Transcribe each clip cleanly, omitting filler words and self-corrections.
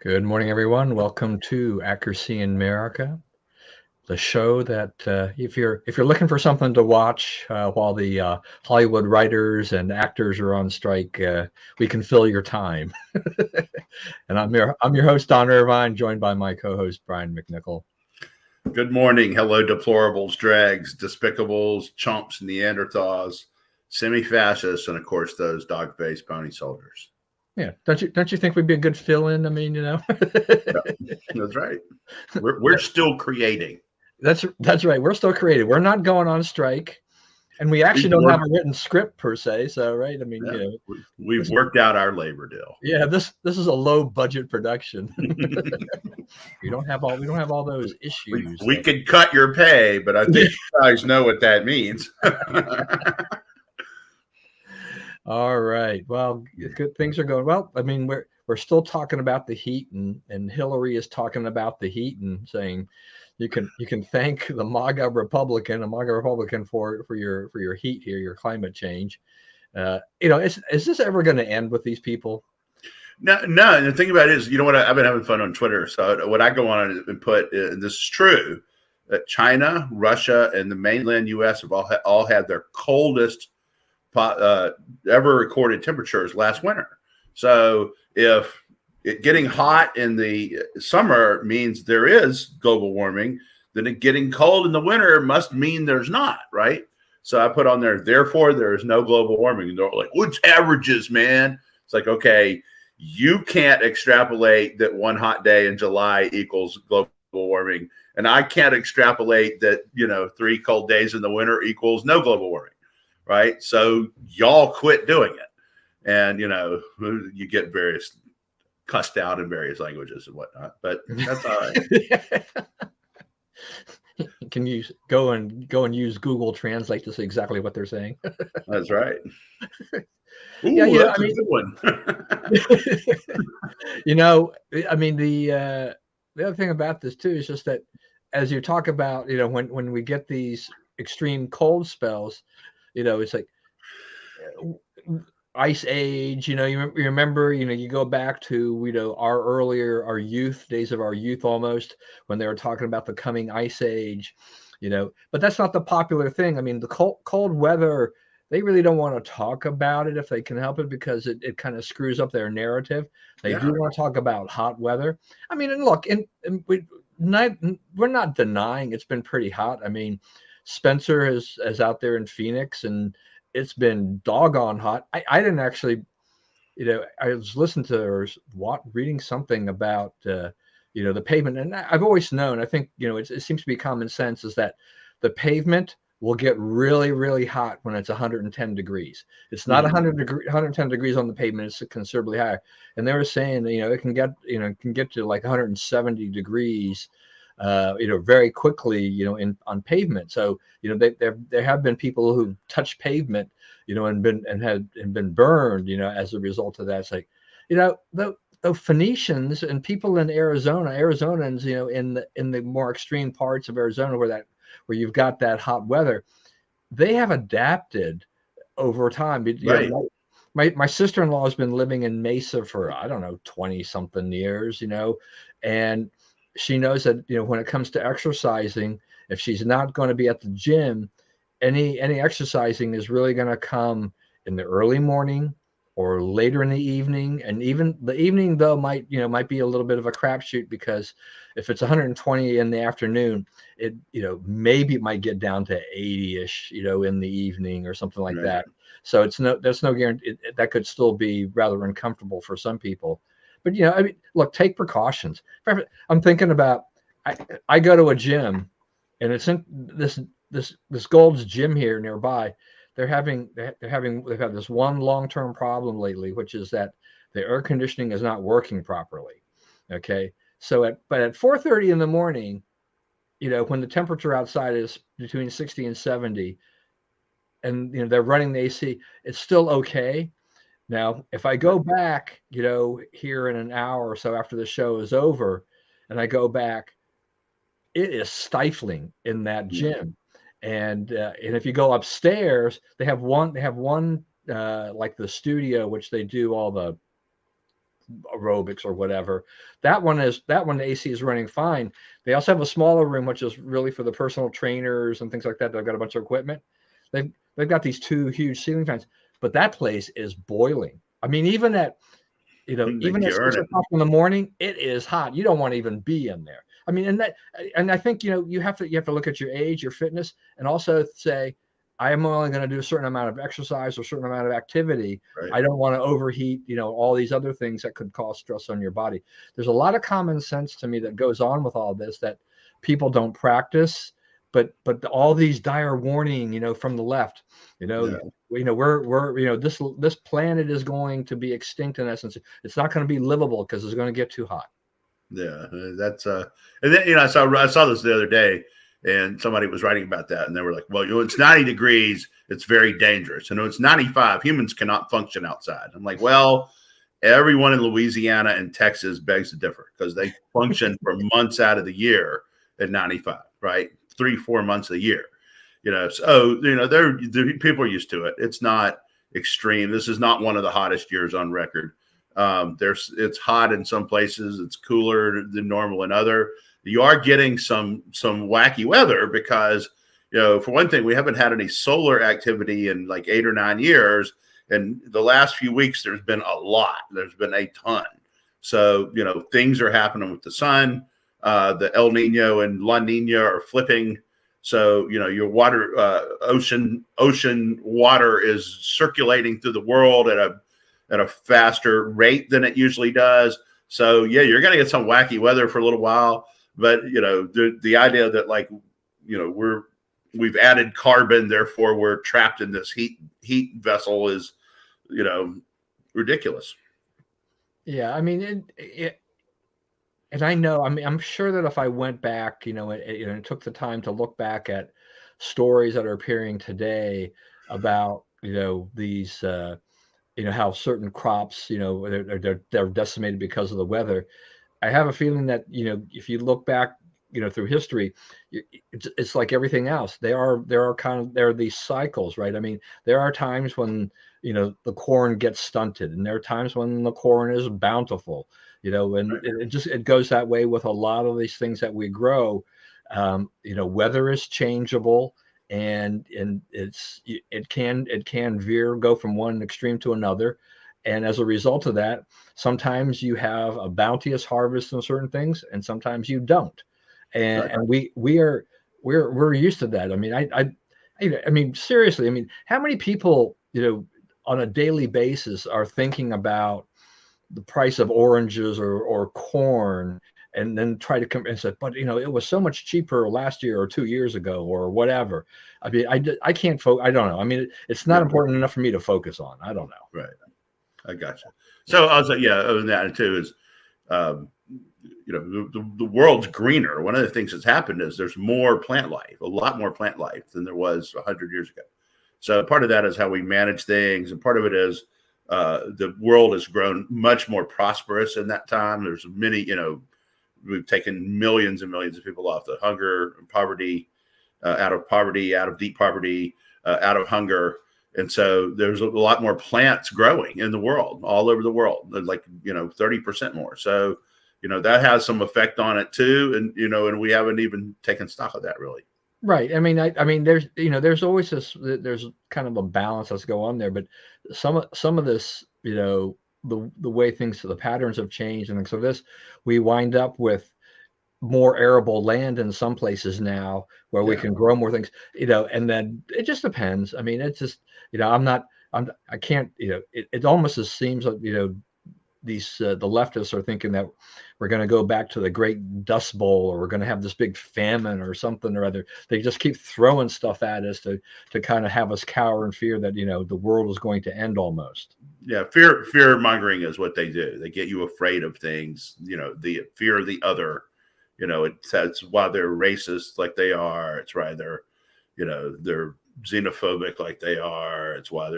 Good morning, everyone. Welcome to Accuracy in America, the show that if you're looking for something to watch while the Hollywood writers and actors are on strike, we can fill your time. And I'm your host Don Irvine, joined by my co-host Brian McNichol. Good morning. Hello, deplorables, dregs, despicables, chumps, Neanderthals, semi-fascists, and of course those dog-faced pony soldiers. Yeah, don't you think we'd be a good fill-in? I mean, That's right. We're still creating. that's right. We're still creative. We're not going on strike, and we actually We've don't have worked. a written script per se. So, right? I mean, Yeah, we've this worked out our labor deal. yeah, this is a low budget production. We don't have all those issues we that could cut your pay, but I think you guys know what that means. all right. Well, good things are going well. I mean, we're still talking about the heat, and Hillary is talking about the heat and saying you can thank the MAGA Republican for your heat here, your climate change. Is this ever going to end with these people? No, no. And the thing about it is, you know what? I've been having fun on Twitter. So what I go on and put, and this is true, that China, Russia, and the mainland U.S. have all had their coldest uh, ever recorded temperatures last winter. So if getting hot in the summer means there is global warming, then it getting cold in the winter must mean there's not, right? So I put on there, therefore, there is no global warming. And they're like, what's averages, man? It's like, okay, you can't extrapolate that one hot day in July equals global warming. And I can't extrapolate that, 3 cold days in the winter equals no global warming, right? So y'all quit doing it. And, you get various cussed out in various languages and whatnot, but that's all right. Can you go and use Google Translate to see exactly what they're saying? That's right. Yeah, Ooh, that's I a mean, good one. you know, I mean the other thing about this too is just that as you talk about, when we get these extreme cold spells, it's like ice age. You remember, you go back to our youth days of our youth almost, when they were talking about the coming ice age. But that's not the popular thing. I mean, the cold weather, they really don't want to talk about it if they can help it, because it kind of screws up their narrative. They do Yeah, want to talk about hot weather. I mean, and look, not, we're not denying it's been pretty hot. I mean, Spencer is out there in Phoenix, and it's been doggone hot. I didn't actually, I was listening to or reading something about, the pavement. And I've always known, I think, it seems to be common sense, is that the pavement will get really, really hot when it's 110 degrees. It's not mm-hmm. 110 degrees on the pavement. It's considerably higher. And they were saying, it can get to like 170 degrees, very quickly, on pavement. So, there have been people who touched pavement, and been burned, as a result of that. It's like, the Phoenicians and people in Arizonans, in the more extreme parts of Arizona where you've got that hot weather, they have adapted over time. Right. My sister-in-law has been living in Mesa for, I don't know, 20 something years, and she knows that, when it comes to exercising, if she's not going to be at the gym, any exercising is really going to come in the early morning or later in the evening. And even the evening, though, might be a little bit of a crapshoot, because if it's 120 in the afternoon, maybe it might get down to 80ish, in the evening or something like Right. that. So there's no guarantee that could still be rather uncomfortable for some people. But I mean, look, take precautions. I'm thinking about, I go to a gym, and it's in this Gold's Gym here nearby. They've had this one long-term problem lately, which is that the air conditioning is not working properly. Okay, so at 4:30 in the morning, when the temperature outside is between 60 and 70, and they're running the AC, it's still okay. Now, if I go back, here in an hour or so after the show is over, and I go back, it is stifling in that Yeah. gym. And if you go upstairs, they have one like the studio, which they do all the aerobics or whatever. That one the AC is running fine. They also have a smaller room, which is really for the personal trainers and things like that. They've got a bunch of equipment. They've got these 2 huge ceiling fans, but that place is boiling. I mean, even at even at 6 o'clock in the morning, it is hot. You don't want to even be in there. I mean, and I think you have to look at your age, your fitness, and also say, I am only going to do a certain amount of exercise or a certain amount of activity. Right. I don't want to overheat, all these other things that could cause stress on your body. There's a lot of common sense to me that goes on with all this that people don't practice, but all these dire warning, from the left, we're this planet is going to be extinct in essence. It's not going to be livable because it's going to get too hot. Yeah, that's and then I saw this the other day, and somebody was writing about that, and they were like, well, it's 90 degrees, it's very dangerous, and it's 95, humans cannot function outside. I'm like, well, everyone in Louisiana and Texas begs to differ because they function for months out of the year at 95, right? 3-4 months a year, so people are used to it. It's not extreme. This is not one of the hottest years on record. It's hot in some places, it's cooler than normal in other. You are getting some wacky weather because, for one thing, we haven't had any solar activity in like 8 or 9 years. And the last few weeks, there's been a lot. There's been a ton. So, things are happening with the sun. The El Nino and La Nina are flipping. So, your water, ocean water is circulating through the world at a faster rate than it usually does. So, yeah, you're going to get some wacky weather for a little while. But, the idea that we've added carbon, therefore we're trapped in this heat vessel is, ridiculous. Yeah, I mean, and I know, I mean, I'm sure that if I went back, and took the time to look back at stories that are appearing today about, these, how certain crops, they're decimated because of the weather. I have a feeling that, if you look back, through history, it's like everything else. There are these cycles, right? I mean, there are times when, the corn gets stunted, and there are times when the corn is bountiful, and Right. it goes that way with a lot of these things that we grow. Weather is changeable, and it can go from one extreme to another. And as a result of that, sometimes you have a bounteous harvest in certain things, and sometimes you don't. And Right. and we're used to that. I mean, I mean, seriously, I mean, how many people, on a daily basis are thinking about the price of oranges or corn, and then try to come and say, but it was so much cheaper last year or 2 years ago or whatever. I mean, I can't I don't know. I mean, it's not Yeah. important enough for me to focus on. I don't know. Right. I got you. So I was like, yeah, other than that too is, the world's greener. One of the things that's happened is there's more plant life, a lot more plant life than there was 100 years ago. So part of that is how we manage things. And part of it is the world has grown much more prosperous in that time. There's many, we've taken millions and millions of people off the hunger and poverty, out of deep poverty, out of hunger. And so there's a lot more plants growing in the world, all over the world, like, 30% more. So, that has some effect on it too. And we haven't even taken stock of that really. Right. I mean, there's always there's kind of a balance that's go on there, but some of this, the way the patterns have changed and things like this, we wind up with more arable land in some places now where we can grow more things, and then it just depends. I mean, it's just, I can't, it almost just seems like, these the leftists are thinking that we're going to go back to the Great Dust Bowl, or we're going to have this big famine or something or other. They just keep throwing stuff at us to kind of have us cower in fear that the world is going to end almost. Yeah, fear mongering is what they do. They get you afraid of things. The fear of the other. It's why they're racist like they are. It's why they're xenophobic like they are. It's why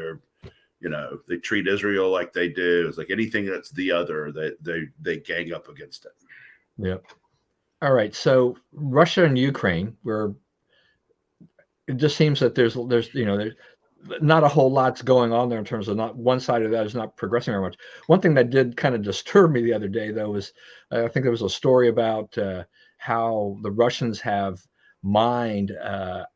they treat Israel like they do. It's like anything that's the other, that they gang up against it. Yeah. All right. So Russia and Ukraine, it just seems that there's not a whole lot's going on there in terms of not one side of that is not progressing very much. One thing that did kind of disturb me the other day, though, was I think there was a story about how the Russians have mined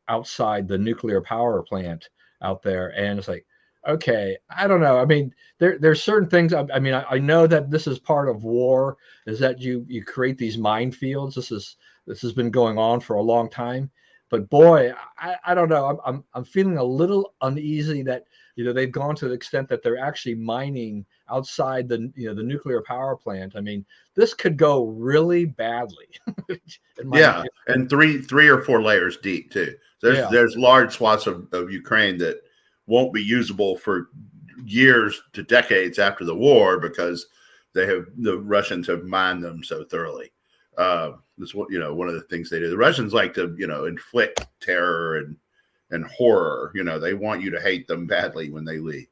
outside the nuclear power plant out there, and it's like, okay, I don't know. I mean, there's certain things. I mean, I know that this is part of war, is that you create these minefields. This has been going on for a long time. But boy, I don't know. I'm feeling a little uneasy that they've gone to the extent that they're actually mining outside the the nuclear power plant. I mean, this could go really badly. Yeah, and three or four layers deep too. There's large swaths of Ukraine that won't be usable for years to decades after the war because the Russians have mined them so thoroughly. This one of the things they do. The Russians like to inflict terror and horror. They want you to hate them badly when they leave.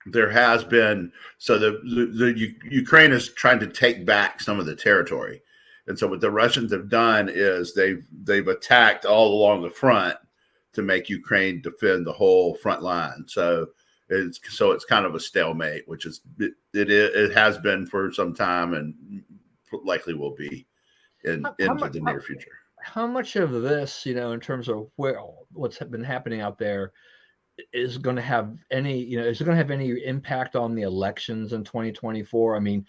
There has been the Ukraine is trying to take back some of the territory, and so what the Russians have done is they've attacked all along the front to make Ukraine defend the whole front line. So it's kind of a stalemate, which is it has been for some time and likely will be into the near future. How much of this, in terms of what's been happening out there, is going to have any, is it going to have any impact on the elections in 2024? I mean,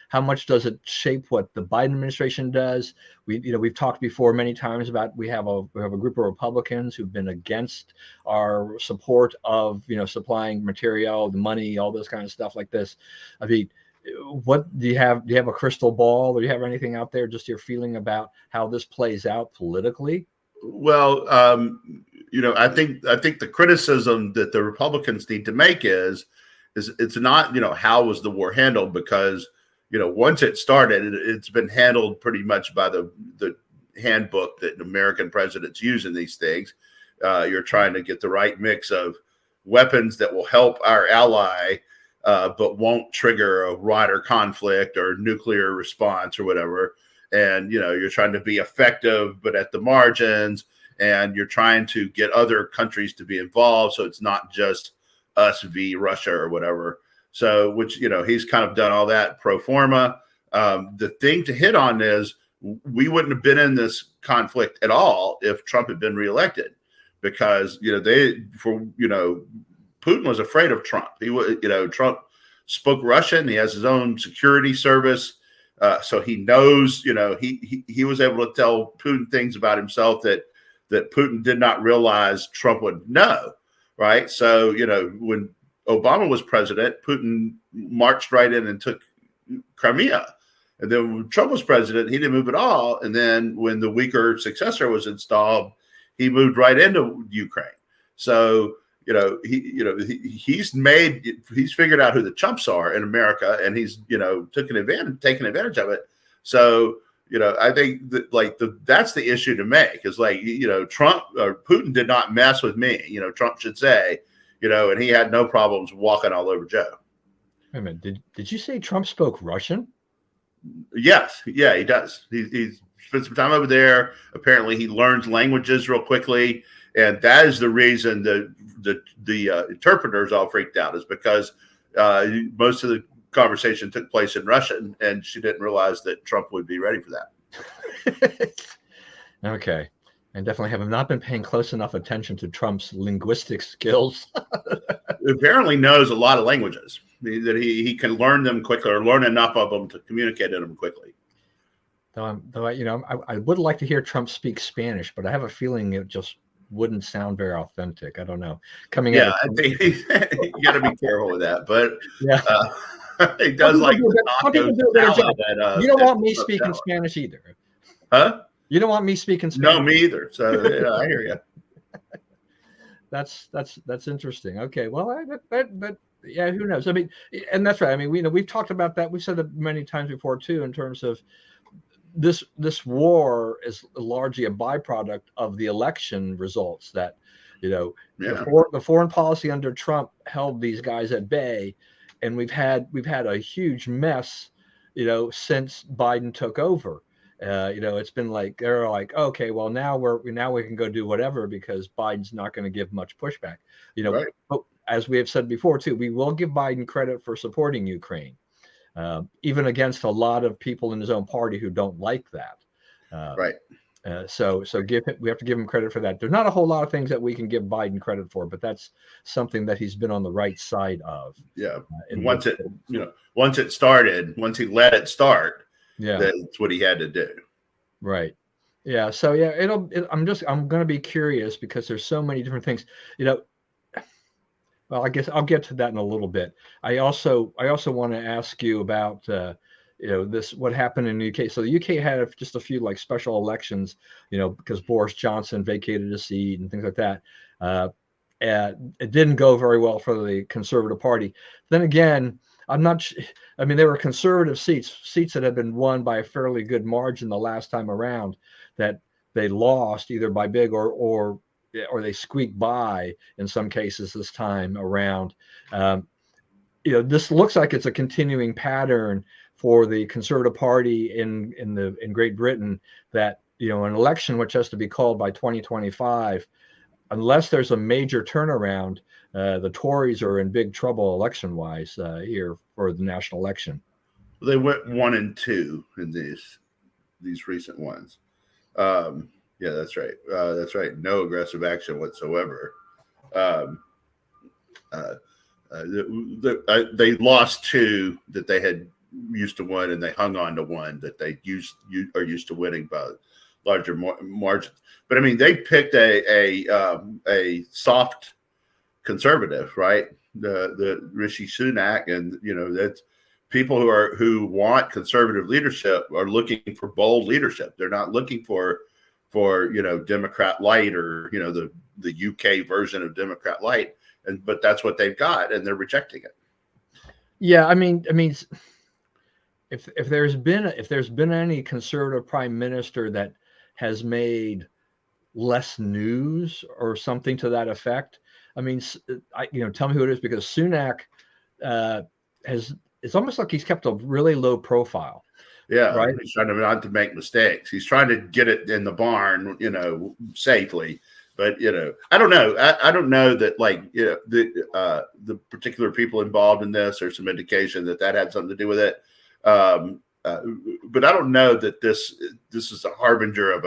how much does it shape what the Biden administration does? We've talked before many times about we have a group of Republicans who've been against our support of, supplying material, the money, all this kind of stuff like this. I mean, what do you have? Do you have a crystal ball, or do you have anything out there? Just your feeling about how this plays out politically? Well, I think the criticism that the Republicans need to make is it's not how was the war handled, because once it started, it's been handled pretty much by the handbook that American presidents use in these things. You're trying to get the right mix of weapons that will help our ally, but won't trigger a wider conflict or nuclear response or whatever. And, you're trying to be effective, but at the margins, and you're trying to get other countries to be involved. So it's not just us v. Russia or whatever. So, which, he's kind of done all that pro forma. The thing to hit on is we wouldn't have been in this conflict at all if Trump had been reelected, because, Putin was afraid of Trump. Trump spoke Russian. He has his own security service. So he knows, he was able to tell Putin things about himself that Putin did not realize Trump would know, right? So, when Obama was president, Putin marched right in and took Crimea. And then when Trump was president, he didn't move at all. And then when the weaker successor was installed, he moved right into Ukraine. So, he's figured out who the chumps are in America, and he's, taken advantage of it. So, I think that that's the issue to make is Trump or Putin did not mess with me, Trump should say, and he had no problems walking all over Joe. Wait a minute. Did you say Trump spoke Russian? Yes. Yeah, he does. He spent some time over there. Apparently he learns languages real quickly. And that is the reason the interpreters all freaked out, is because most of the conversation took place in Russian, and she didn't realize that Trump would be ready for that. Okay. I definitely have not been paying close enough attention to Trump's linguistic skills. He apparently knows a lot of languages, that he can learn them quickly, or learn enough of them to communicate in them quickly. Though I would like to hear Trump speak Spanish, but I have a feeling it just wouldn't sound very authentic. I don't know. I think you got to be careful with that. But he does like that. You don't want me speaking Spanish either, huh? You don't want me speaking Spanish. No, me either. So I hear you. That's interesting. Okay, well, but yeah, who knows? I mean, and that's right. I mean, we've talked about that. We've said that many times before too, in terms of this war is largely a byproduct of the election results that, the foreign policy under Trump held these guys at bay. And we've had a huge mess, since Biden took over. It's been like they're like, okay, well now we can go do whatever because Biden's not going to give much pushback. Right. But as we have said before too, we will give Biden credit for supporting Ukraine, even against a lot of people in his own party who don't like that. Right. So we have to give him credit for that. There's not a whole lot of things that we can give Biden credit for, but that's something that he's been on the right side of. Yeah. And once it started, once he let it start, yeah, that's what he had to do. Right. Yeah. So yeah, I'm going to be curious because there's so many different things, well, I guess I'll get to that in a little bit. I also want to ask you about, what happened in the UK. So the UK had just a few like special elections, because Boris Johnson vacated a seat and things like that. And it didn't go very well for the Conservative Party. Then again, I mean, there were conservative seats that had been won by a fairly good margin the last time around that they lost either by big or they squeaked by in some cases this time around. This looks like it's a continuing pattern for the Conservative Party in Great Britain that, an election which has to be called by 2025, unless there's a major turnaround, the Tories are in big trouble election-wise here for the national election. They went 1 and 2 in these recent ones. Yeah, that's right. That's right. No aggressive action whatsoever. They lost 2 that they had used to win, and they hung on to 1 that they are used to winning by larger margins. But I mean, they picked a soft conservative, right? The Rishi Sunak, and that's people who want conservative leadership are looking for bold leadership. They're not looking for Democrat light or the UK version of Democrat light, but that's what they've got, and they're rejecting it. Yeah, I mean, if there's been any conservative prime minister that has made less news or something to that effect, I mean, tell me who it is, because Sunak it's almost like he's kept a really low profile. Yeah, right. He's trying to not to make mistakes. He's trying to get it in the barn, safely. But I don't know. I don't know that the particular people involved in this, or some indication that had something to do with it. But I don't know that this is a harbinger of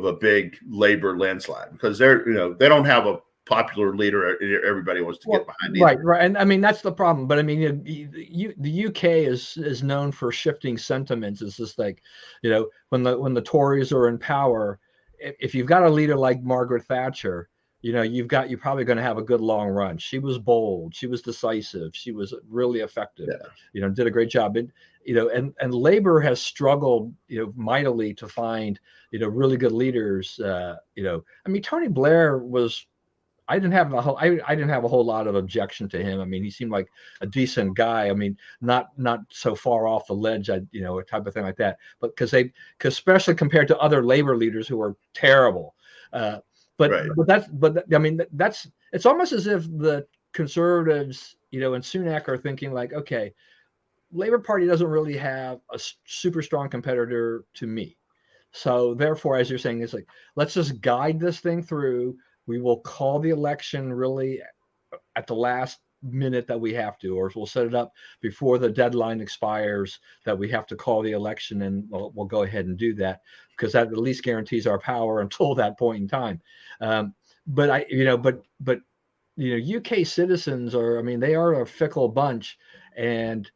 a big labor landslide, because they don't have a popular leader everybody wants to get behind either. Right. And I mean, that's the problem. But I mean, the UK is known for shifting sentiments. It's just like, when the Tories are in power, if you've got a leader like Margaret Thatcher, you're probably going to have a good long run. She was bold, she was decisive, she was really effective. Yeah. Did a great job. And Labor has struggled, mightily to find, really good leaders. I mean, Tony Blair was. I didn't have a whole lot of objection to him. I mean, he seemed like a decent guy. I mean, not so far off the ledge, a type of thing like that. But because especially compared to other labor leaders who are terrible. But it's almost as if the conservatives, and Sunak are thinking like, okay, Labor Party doesn't really have a super strong competitor to me. So therefore, as you're saying, it's like, let's just guide this thing through. We will call the election really at the last minute that we have to, or we'll set it up before the deadline expires that we have to call the election, and we'll go ahead and do that, because that at least guarantees our power until that point in time. But UK citizens they are a fickle bunch, and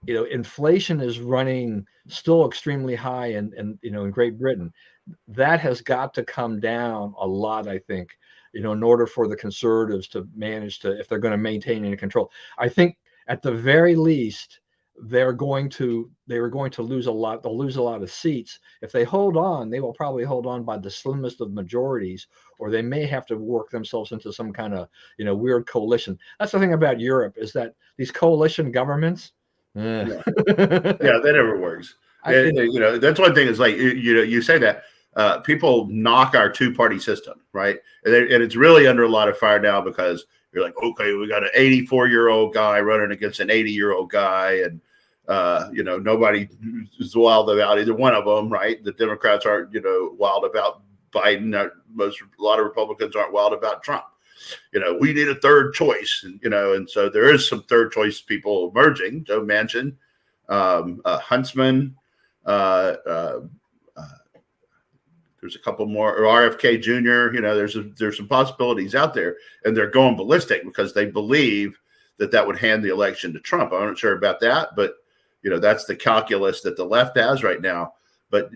inflation is running still extremely high in Great Britain. That has got to come down a lot, I think, in order for the Conservatives to manage to, if they're going to maintain any control. I think at the very least, they were going to lose a lot. They'll lose a lot of seats. If they hold on, they will probably hold on by the slimmest of majorities, or they may have to work themselves into some kind of, weird coalition. That's the thing about Europe, is that these coalition governments, yeah, that never works. That's one thing, is like, you say that people knock our 2-party system, right? And it's really under a lot of fire now, because you're like, okay, we got an 84-year-old guy running against an 80-year-old guy, and Nobody is wild about either one of them, right? The Democrats aren't, wild about Biden. A lot of Republicans aren't wild about Trump. We need a third choice, and so there is some third choice people emerging. Joe Manchin, Huntsman, there's a couple more, or RFK Jr. There's some possibilities out there, and they're going ballistic because they believe that would hand the election to Trump. I'm not sure about that, but that's the calculus that the left has right now. But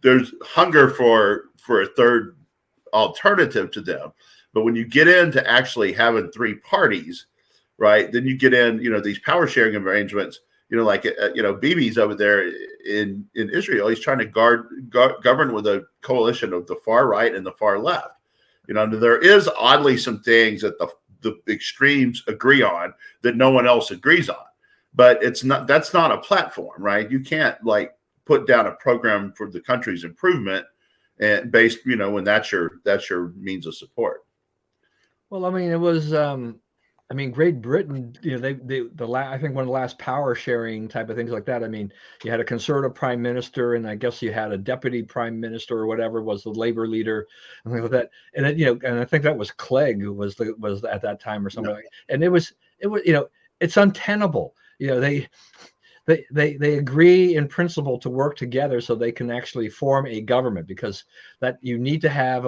there's hunger for a third alternative to them. But when you get into actually having three parties, right, then you get in, these power sharing arrangements. Bibi's over there in Israel. He's trying to govern with a coalition of the far right and the far left. There is oddly some things that the extremes agree on that no one else agrees on. But that's not a platform, right? You can't put down a program for the country's improvement and based, when that's your means of support. Well, I mean, it was, Great Britain, I think one of the last power sharing type of things like that. I mean, you had a conservative prime minister, and I guess you had a deputy prime minister or whatever was the labor leader, and things like that. And then, and I think that was Clegg who was at that time or something. And it was, it's untenable. They agree in principle to work together so they can actually form a government, because that you need to have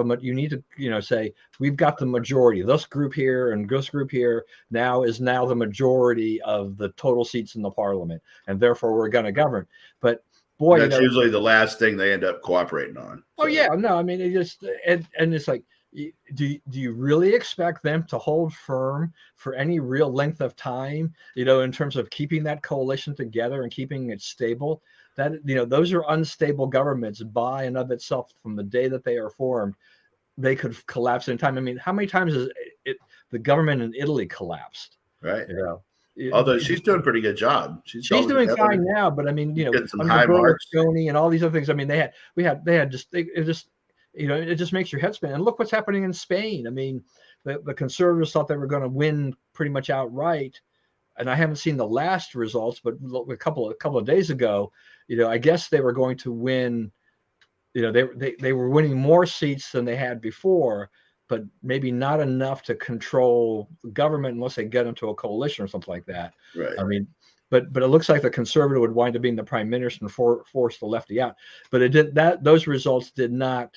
say we've got the majority. This group here and this group here is now the majority of the total seats in the parliament, and therefore we're going to govern. But boy, that's usually the last thing they end up cooperating on. So. Oh yeah, no, I mean it just and it's like. Do you really expect them to hold firm for any real length of time, in terms of keeping that coalition together and keeping it stable? That, those are unstable governments by and of itself. From the day that they are formed, they could collapse in time. I mean, how many times has the government in Italy collapsed? Right. Although she's doing a pretty good job. She's doing fine now, but I mean, getting some high marks. And all these other things. I mean, it just makes your head spin. And look what's happening in Spain. I mean, the conservatives thought they were going to win pretty much outright, and I haven't seen the last results, but a couple of days ago, I guess they were going to win. They were winning more seats than they had before, but maybe not enough to control the government unless they get into a coalition or something like that. Right. I mean. But it looks like the conservative would wind up being the prime minister and force the lefty out. But it did that. Those results did not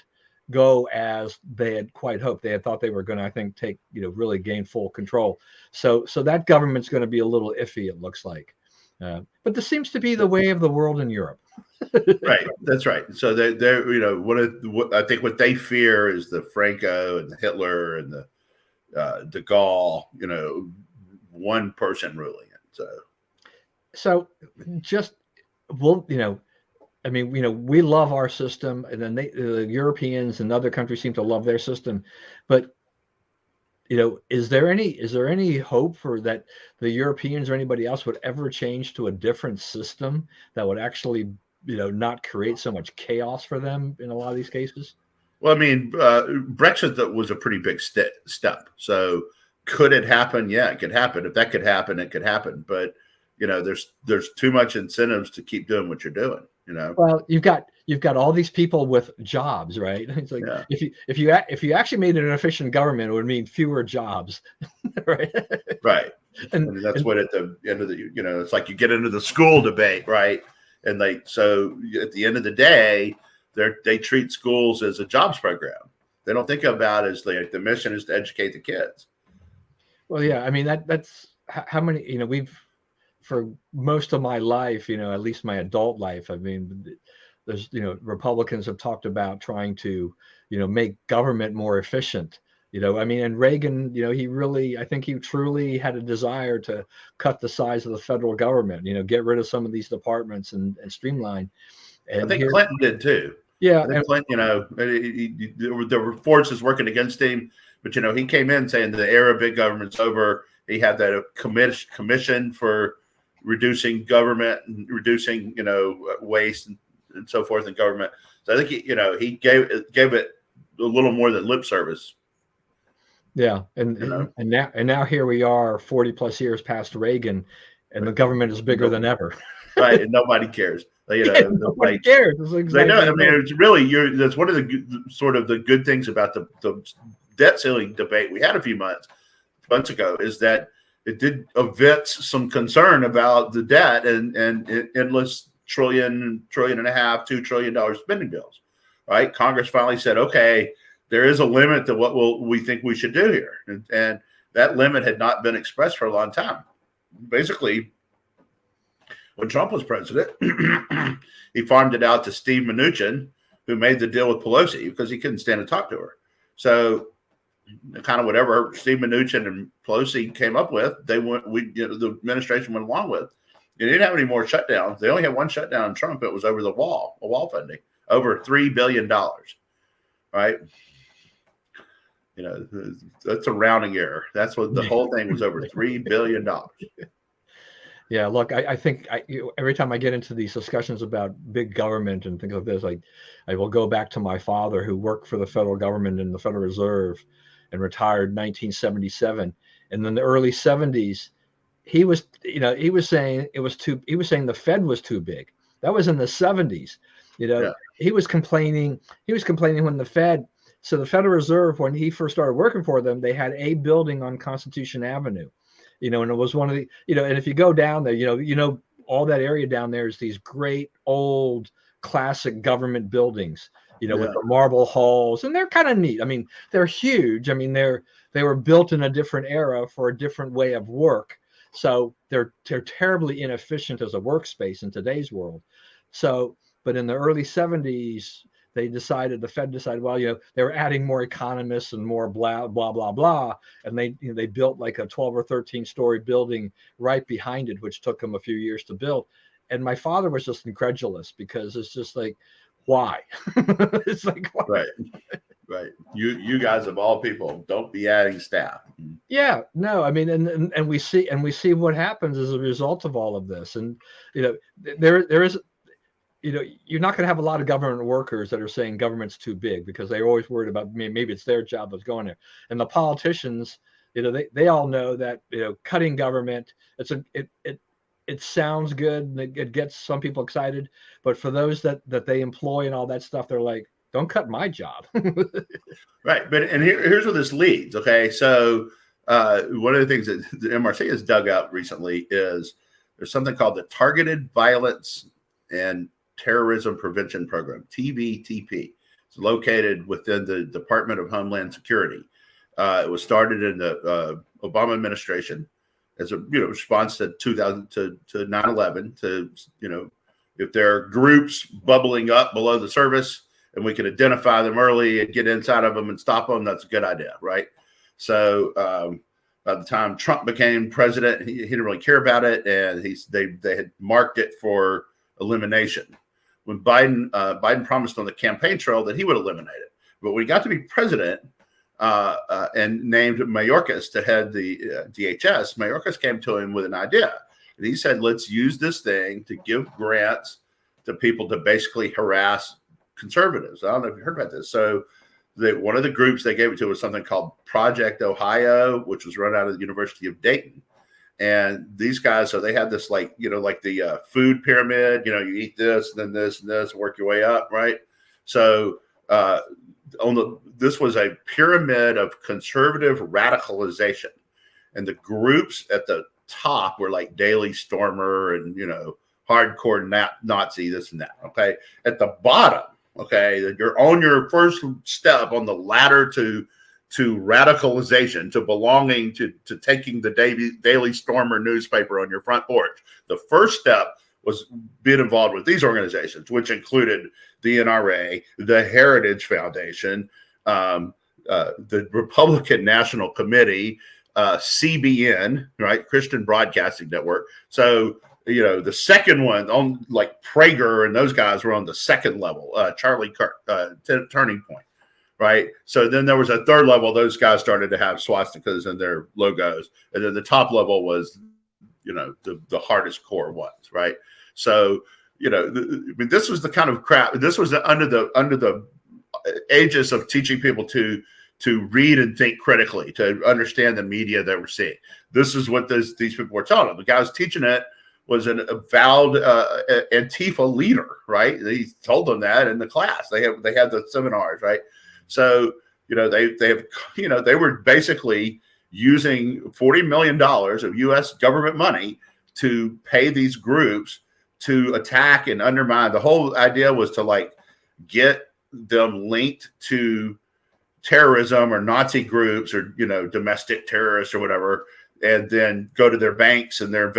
go as they had quite hoped. They had thought they were going to, I think, take, really gain full control. So that government's going to be a little iffy, it looks like. But this seems to be the way of the world in Europe. Right. That's right. So they're what I think what they fear is the Franco and the Hitler and the de Gaulle, one person ruling it. So just, we love our system, and then the Europeans and other countries seem to love their system. But, is there any hope for that the Europeans or anybody else would ever change to a different system that would actually, not create so much chaos for them in a lot of these cases? Well, I mean, Brexit was a pretty big step. So could it happen? Yeah, it could happen. If that could happen, it could happen. But, there's too much incentives to keep doing what you're doing. Well, you've got all these people with jobs, right? It's like, yeah. if you actually made it an efficient government, it would mean fewer jobs, right? Right. And that's what at the end of the, it's like you get into the school debate, right? And so at the end of the day, they treat schools as a jobs program. They don't think about it as the mission is to educate the kids. Well, yeah, I mean that's how many, we've. For most of my life, at least my adult life, I mean, there's, Republicans have talked about trying to, make government more efficient, and Reagan, I think he truly had a desire to cut the size of the federal government, get rid of some of these departments and streamline. And I think Clinton did too. Yeah. I think Clinton, there were forces working against him, but, he came in saying the era of big government's over. He had that commission for reducing government and reducing, waste and so forth in government. So I think he gave it a little more than lip service. Yeah, and now here we are, 40 plus years past Reagan, and the government is bigger than ever. Right, and nobody cares. Nobody cares. It's like they know. I mean, it's really that's one of the sort of the good things about the debt ceiling debate we had a few months ago is that it did evince some concern about the debt and endless trillion and a half, $2 trillion spending bills. Right? Congress finally said, okay, there is a limit to what we think we should do here, and that limit had not been expressed for a long time. Basically, when Trump was president, he farmed it out to Steve Mnuchin, who made the deal with Pelosi because he couldn't stand to talk to her. So, kind of whatever Steve Mnuchin and Pelosi came up with, the administration went along with. They didn't have any more shutdowns. They only had one shutdown on Trump. It was over a wall funding, over $3 billion. Right? That's a rounding error. That's what the whole thing was, over $3 billion. Yeah, look, I think every time I get into these discussions about big government and things like this, I will go back to my father, who worked for the federal government in the Federal Reserve and retired in 1977. And in the early 70s, he was saying the Fed was too big. That was in the 70s. Yeah. He was complaining when the Federal Reserve, when he first started working for them, they had a building on Constitution Avenue. And it was one of the, and if you go down there, all that area down there is these great old classic government buildings, with the marble halls, and they're kind of neat. I mean, they're huge. I mean, they were built in a different era for a different way of work. So they're terribly inefficient as a workspace in today's world. So, but in the early 70s, the Fed decided, well, they were adding more economists and more blah, blah, blah, blah. And they built like a 12 or 13 story building right behind it, which took them a few years to build. And my father was just incredulous because it's just like, why? It's like, why? Right. You guys of all people, don't be adding staff. Yeah, no, I mean, and we see what happens as a result of all of this. And, there is, you're not going to have a lot of government workers that are saying government's too big because they're always worried about maybe it's their job that's going there. And the politicians, they all know that, cutting government, it sounds good and it gets some people excited, but for those that they employ and all that stuff, they're like, don't cut my job. Right. But here's where this leads. Okay. So one of the things that the MRC has dug out recently is there's something called the Targeted Violence and Terrorism Prevention Program, TVTP. It's located within the Department of Homeland Security. It was started in the Obama administration as a response to 9/11. To if there are groups bubbling up below the surface and we can identify them early and get inside of them and stop them, that's a good idea, right? So by the time Trump became president, he didn't really care about it, and they had marked it for elimination. When Biden promised on the campaign trail that he would eliminate it, but when he got to be president and named Mayorkas to head the DHS, Mayorkas came to him with an idea, and he said, "Let's use this thing to give grants to people to basically harass conservatives." I don't know if you heard about this. So one of the groups they gave it to was something called Project Ohio, which was run out of the University of Dayton. And these guys, so they had this like the food pyramid, you eat this, then this and this, work your way up, right? So this was a pyramid of conservative radicalization. And the groups at the top were like Daily Stormer and, hardcore Nazi, this and that, okay? At the bottom, okay, you're on your first step on the ladder to radicalization, to belonging to taking the Daily Stormer newspaper on your front porch. The first step was being involved with these organizations, which included the NRA, the Heritage Foundation, the Republican National Committee, CBN, right, Christian Broadcasting Network. So, the second one on like Prager and those guys were on the second level, Charlie Kirk, Turning Point. Right. So then there was a third level. Those guys started to have swastikas in their logos. And then the top level was, the hardest core ones. Right. So, this was the kind of crap. This was under the aegis of teaching people to to read and think critically, to understand the media that we're seeing. This is what these people were telling them. The guy who's teaching it was an avowed Antifa leader, right? He told them that in the class. They had the seminars, right? So, they were basically using $40 million of U.S. government money to pay these groups to attack and undermine. The whole idea was to get them linked to terrorism or Nazi groups or, domestic terrorists or whatever, and then go to their banks and their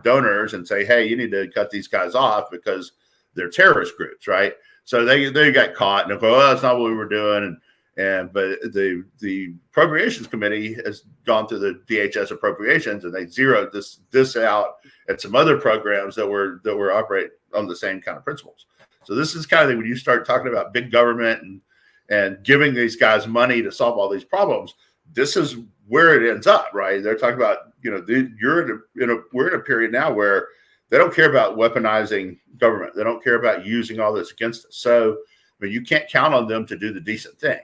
donors and say, hey, you need to cut these guys off because they're terrorist groups, right? So they got caught and they go, oh, that's not what we were doing. But the Appropriations Committee has gone through the DHS appropriations and they zeroed this out and some other programs that were operate on the same kind of principles. So this is kind of when you start talking about big government and giving these guys money to solve all these problems, this is where it ends up, right? They're talking about, we're in a period now where they don't care about weaponizing government. They don't care about using all this against us. So, you can't count on them to do the decent thing.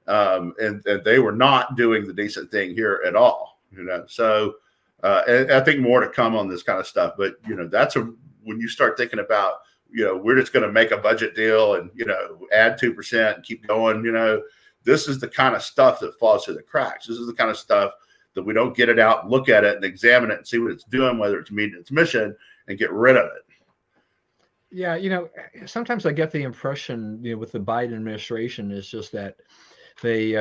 And they were not doing the decent thing here at all, So and I think more to come on this kind of stuff. But, when you start thinking about, we're just going to make a budget deal and, add 2% and keep going, this is the kind of stuff that falls through the cracks. This is the kind of stuff that we don't get it out, look at it and examine it and see what it's doing, whether it's meeting its mission, and get rid of it. Yeah. Sometimes I get the impression, with the Biden administration is just that they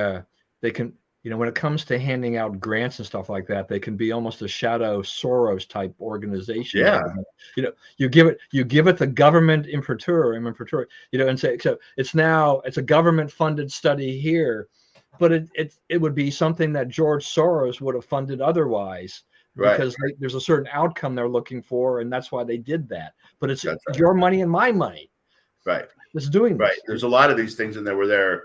can, when it comes to handing out grants and stuff like that, they can be almost a shadow Soros type organization. Yeah. You give it the government imprimatur, and say, so it's a government funded study here, but it would be something that George Soros would have funded otherwise, right? Because there's a certain outcome they're looking for, and that's why they did that. But it's right. Your money and my money, right? That's doing right. This. There's a lot of these things in there where they're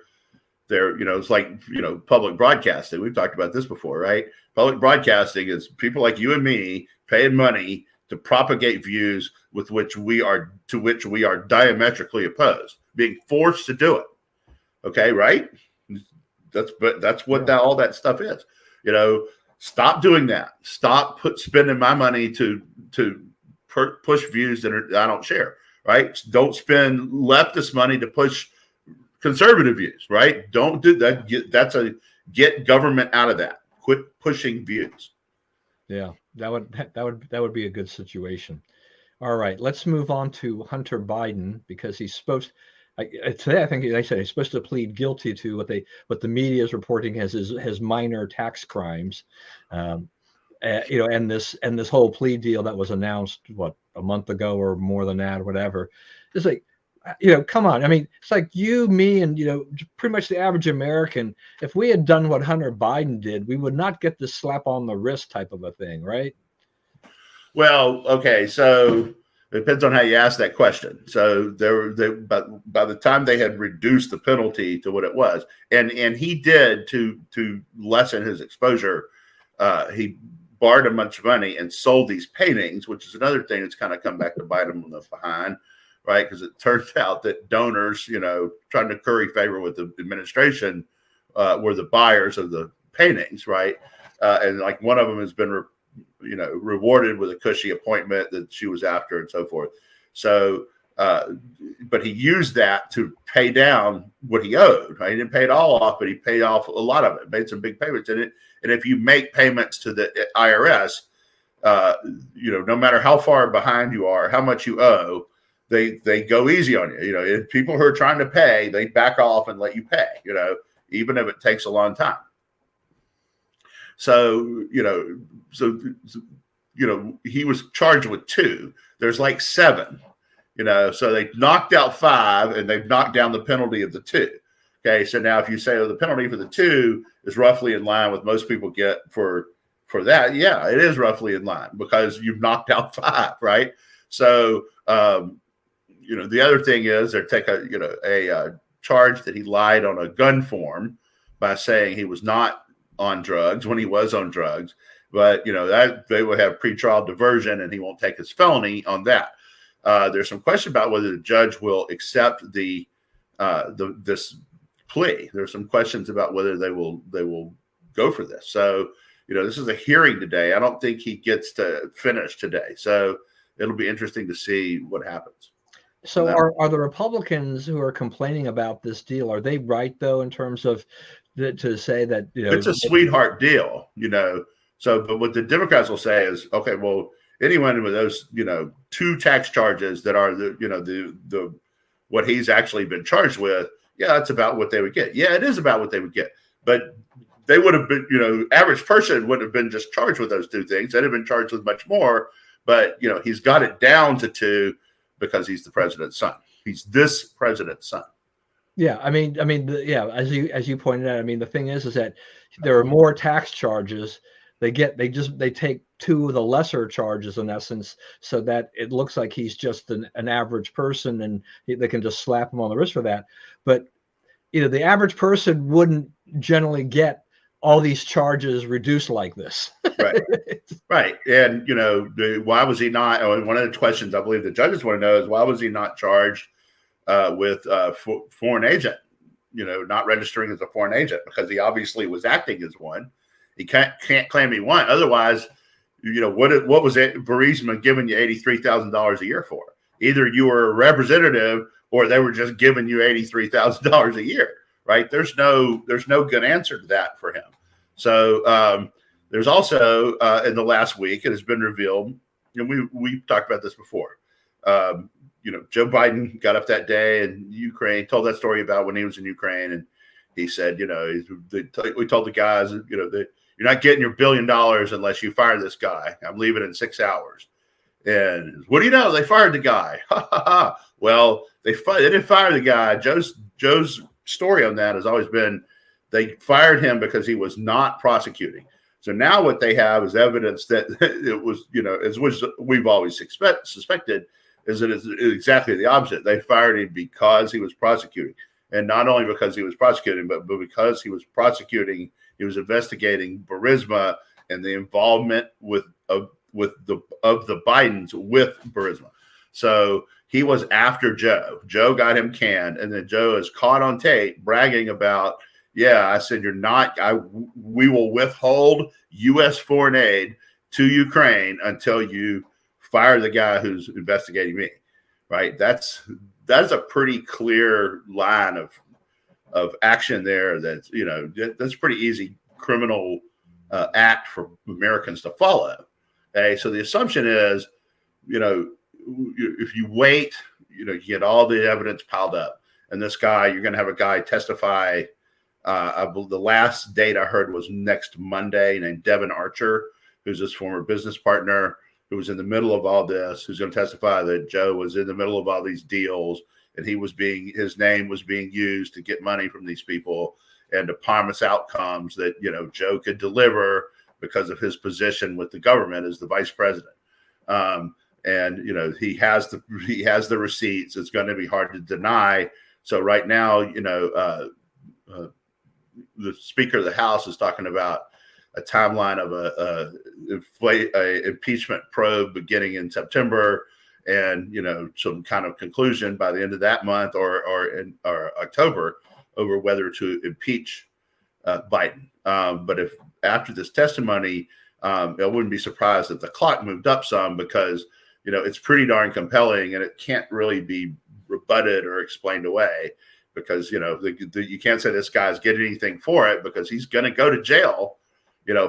it's like, public broadcasting. We've talked about this before, right? Public broadcasting is people like you and me paying money to propagate views to which we are diametrically opposed, being forced to do it. Okay, right? That's what all that stuff is. Stop doing that. Stop spending my money to push views that I don't share. Right? Don't spend leftist money to push conservative views, right? Don't do that. Get government out of that. Quit pushing views. Yeah, that would be a good situation. All right, let's move on to Hunter Biden, because he's supposed today. I think they said he's supposed to plead guilty to what the media is reporting as his minor tax crimes, and this whole plea deal that was announced a month ago or more than that, or whatever. It's like, come on. I mean, it's like you, me, and, pretty much the average American. If we had done what Hunter Biden did, we would not get this slap on the wrist type of a thing, right? Well, okay. So it depends on how you ask that question. So by the time they had reduced the penalty to what it was, and he did to lessen his exposure, he borrowed a bunch of money and sold these paintings, which is another thing that's kind of come back to bite him behind. Right, because it turns out that donors, trying to curry favor with the administration, were the buyers of the paintings, right? And one of them has been, rewarded with a cushy appointment that she was after, and so forth. So, but he used that to pay down what he owed. Right? He didn't pay it all off, but he paid off a lot of it. Made some big payments in it. And if you make payments to the IRS, no matter how far behind you are, how much you owe, they go easy on you. If people who are trying to pay, they back off and let you pay, even if it takes a long time. So, he was charged with 2. There's 7, so they knocked out 5 and they've knocked down the penalty of the 2. Okay. So now if you say, the penalty for the 2 is roughly in line with most people get for that. Yeah, it is roughly in line because you've knocked out 5. Right. So, the other thing is they take a charge that he lied on a gun form by saying he was not on drugs when he was on drugs, but that they will have pretrial diversion and he won't take his felony on that. There's some question about whether the judge will accept this plea. There's some questions about whether they will go for this. So, this is a hearing today. I don't think he gets to finish today. So it'll be interesting to see what happens. So are the Republicans who are complaining about this deal, are they right though, in terms of to say that, it's a sweetheart deal, So, but what the Democrats will say is, okay, well, anyone with those, 2 tax charges that are the what he's actually been charged with, yeah, that's about what they would get. Yeah, it is about what they would get. But they would have been, average person wouldn't have been just charged with those 2 things. They'd have been charged with much more. But, he's got it down to 2 because he's the president's son. He's this president's son. Yeah, I mean, yeah, as you pointed out, I mean, the thing is that there are more tax charges. They take 2 of the lesser charges in essence, so that it looks like he's just an average person, and they can just slap him on the wrist for that. But the average person wouldn't generally get all these charges reduced like this. Right. Right. And, why was he not? One of the questions I believe the judges want to know is, why was he not charged with foreign agent, not registering as a foreign agent? Because he obviously was acting as one. He can't claim he won. Otherwise, what was it Burisma giving you $83,000 a year for? Either you were a representative or they were just giving you $83,000 a year, right? There's no good answer to that for him. So there's also in the last week, it has been revealed, and we've talked about this before. Joe Biden got up that day in Ukraine, told that story about when he was in Ukraine, and he said, we told the guys, that you're not getting your $1 billion unless you fire this guy. I'm leaving in 6 hours. And what do you know? They fired the guy. Well, they didn't fire the guy. Joe's story on that has always been they fired him because he was not prosecuting. So now what they have is evidence that it was, as which we've always suspected, is that it's exactly the opposite. They fired him because he was prosecuting. And not only because he was prosecuting, but because he was prosecuting, he was investigating Burisma and the involvement of the Bidens with Burisma. So he was after Joe. Joe got him canned, and then Joe is caught on tape bragging about, yeah, I said, we will withhold U.S. foreign aid to Ukraine until you fire the guy who's investigating me. Right? That's a pretty clear line of action there. That's that's a pretty easy criminal act for Americans to follow. Okay, so the assumption is, if you wait, you get all the evidence piled up, and this guy, you're going to have a guy testify. The last date I heard was next Monday, named Devin Archer, who's his former business partner, who was in the middle of all this, who's going to testify that Joe was in the middle of all these deals, and his name was being used to get money from these people and to promise outcomes that, Joe could deliver because of his position with the government as the vice president. And, he has the receipts. It's going to be hard to deny. So right now, the Speaker of the House is talking about a timeline of a impeachment probe beginning in September, and some kind of conclusion by the end of that month or October over whether to impeach Biden. But if after this testimony, I wouldn't be surprised if the clock moved up some, because it's pretty darn compelling and it can't really be rebutted or explained away. Because you can't say this guy's getting anything for it, because he's going to go to jail,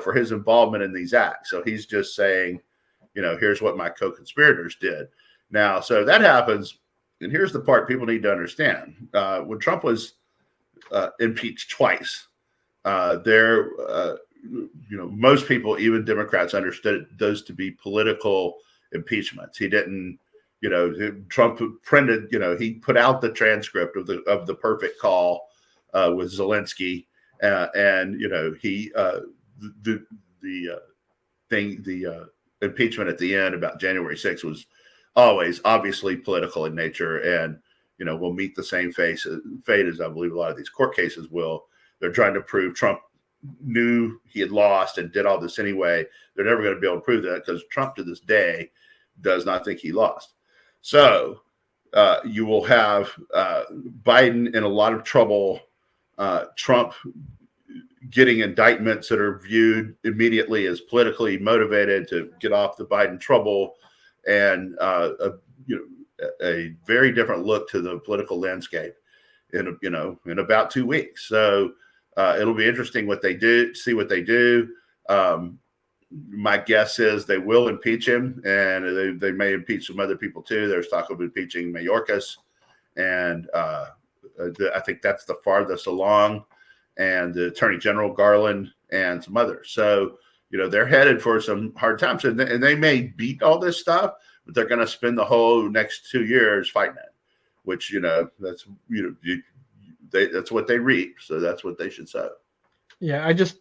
for his involvement in these acts. So he's just saying, here's what my co-conspirators did. Now, so that happens, and here's the part people need to understand: when Trump was impeached twice, most people, even Democrats, understood those to be political impeachments. He didn't. Trump printed, he put out the transcript of the perfect call with Zelensky, and the impeachment at the end about January 6th was always obviously political in nature, and will meet the same fate as I believe a lot of these court cases will. They're trying to prove Trump knew he had lost and did all this anyway. They're never going to be able to prove that, because Trump to this day does not think he lost. So you will have Biden in a lot of trouble Trump getting indictments that are viewed immediately as politically motivated to get off the Biden trouble, and a very different look to the political landscape in about 2 weeks. So it'll be interesting what they do, see what they do. My guess is they will impeach him, and they may impeach some other people too. There's talk of impeaching Mayorkas, and I think that's the farthest along, and the Attorney General Garland and some others. So they're headed for some hard times, and they may beat all this stuff, but they're going to spend the whole next 2 years fighting it, which that's what they reap. So that's what they should sow. Yeah, I just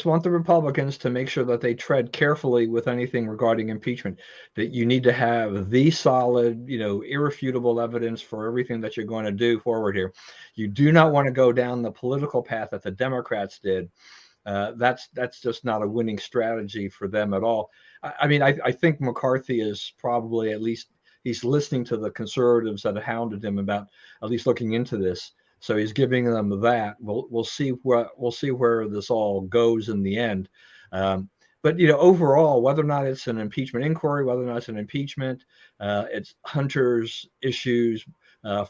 want the Republicans to make sure that they tread carefully with anything regarding impeachment, that you need to have the solid, irrefutable evidence for everything that you're going to do forward here. You do not want to go down the political path that the Democrats did. That's just not a winning strategy for them at all. I think McCarthy is probably, at least he's listening to the conservatives that have hounded him about at least looking into this. So he's giving them that. We'll see where this all goes in the end. But overall, whether or not it's an impeachment inquiry, whether or not it's an impeachment, it's Hunter's issues